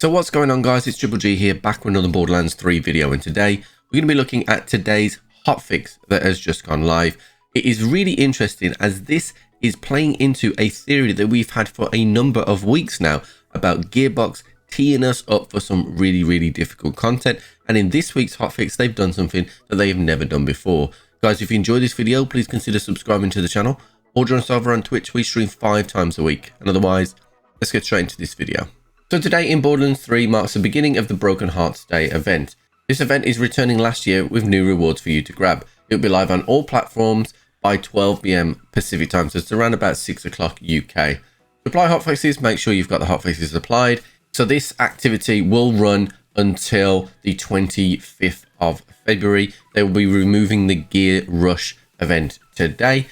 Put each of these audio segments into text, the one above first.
So what's going on, guys? It's Triple G here, back with another Borderlands 3 video, and today we're going to be looking at today's hotfix that has just gone live. It is really interesting as this is playing into a theory that we've had for a number of weeks now about Gearbox teeing us up for some really difficult content, and in this week's hotfix they've done something that they've never done before. Guys, if you enjoyed this video, please consider subscribing to the channel or join us over on Twitch. We stream 5 times a week, and otherwise let's get straight into this video. So today in Borderlands 3 marks the beginning of the Broken Hearts Day event. This event is returning last year with new rewards for you to grab. It'll be live on all platforms by 12 PM Pacific time, so it's around about 6 o'clock UK. To apply hotfixes, make sure you've got the hotfixes applied. So this activity will run until the 25th of February. They will be removing the Gear Rush event today.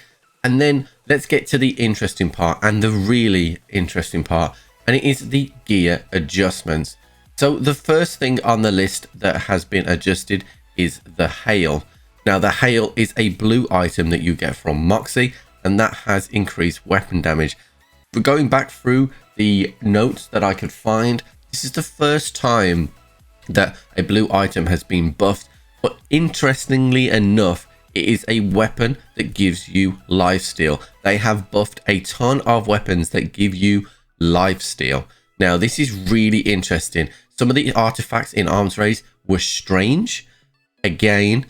And then let's get to the interesting part, and the really interesting part, and it is the gear adjustments. So the first thing on the list that has been adjusted is the hail. Now the hail is a blue item that you get from Moxie, and that has increased weapon damage. But going back through the notes that I could find, this is the first time that a blue item has been buffed, but interestingly enough, it is a weapon that gives you lifesteal. They have buffed a ton of weapons that give you lifesteal. Now this is really interesting. Some of the artifacts in Arms Race were strange. Again,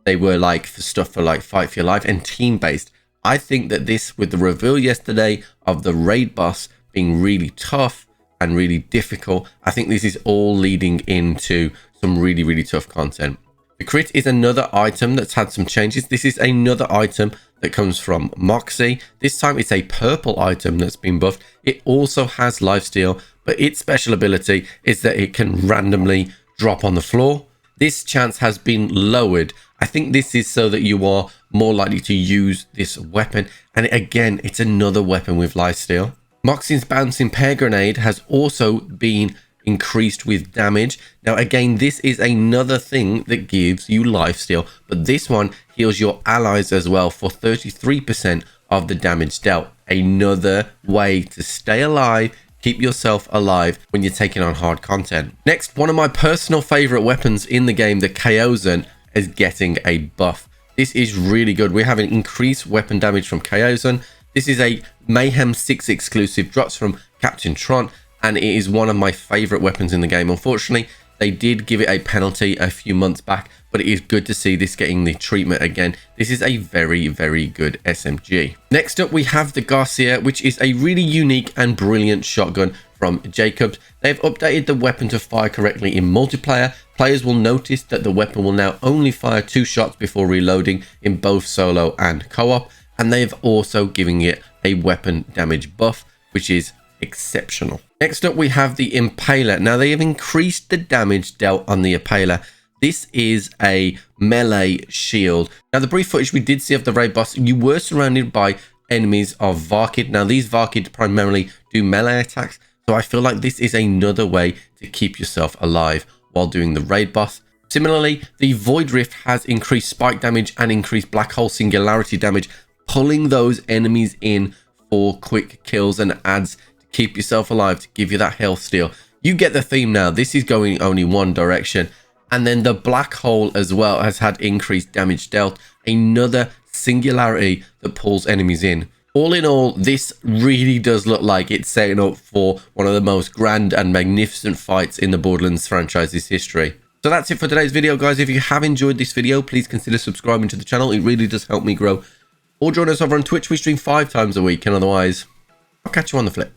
they were like for stuff for like fight for your life and team based. I think that this, with the reveal yesterday of the raid boss being really tough and really difficult, I think this is all leading into some really tough content. The crit is another item that's had some changes. This is another item that comes from Moxie. This time it's a purple item that's been buffed. It also has lifesteal, but its special ability is that it can randomly drop on the floor. This chance has been lowered. I think this is so that you are more likely to use this weapon. And again, it's another weapon with lifesteal. Moxie's bouncing pear grenade has also been increased with damage. Now again, this is another thing that gives you lifesteal, but this one heals your allies as well for 33% of the damage dealt. Another way to stay alive, keep yourself alive when you're taking on hard content. Next, one of my personal favorite weapons in the game, the Chaosan, is getting a buff. This is really good. We're having increased weapon damage from Chaosan. This is a Mayhem 6 exclusive, drops from Captain Tron, and it is one of my favorite weapons in the game. Unfortunately, they did give it a penalty a few months back, but it is good to see this getting the treatment again. This is a very good SMG. Next up, we have the Garcia, which is a really unique and brilliant shotgun from Jacobs. They've updated the weapon to fire correctly in multiplayer. Players will notice that the weapon will now only fire 2 shots before reloading in both solo and co-op, and they've also given it a weapon damage buff, which is exceptional. Next up, we have the Impaler. Now they have increased the damage dealt on the Impaler. This is a melee shield. Now the brief footage we did see of the raid boss, you were surrounded by enemies of Varkid. Now these Varkid primarily do melee attacks, so I feel like this is another way to keep yourself alive while doing the raid boss. Similarly, the Void Rift has increased spike damage and increased black hole singularity damage, pulling those enemies in for quick kills and adds keep yourself alive to give you that health steal. You get the theme now. This is going only one direction. And then the black hole as well has had increased damage dealt, another singularity that pulls enemies in. All in all, this really does look like it's setting up for one of the most grand and magnificent fights in the Borderlands franchise's history. So that's it for today's video, guys. If you have enjoyed this video, please consider subscribing to the channel. It really does help me grow. Or join us over on Twitch. We stream 5 times a week, and otherwise I'll catch you on the flip.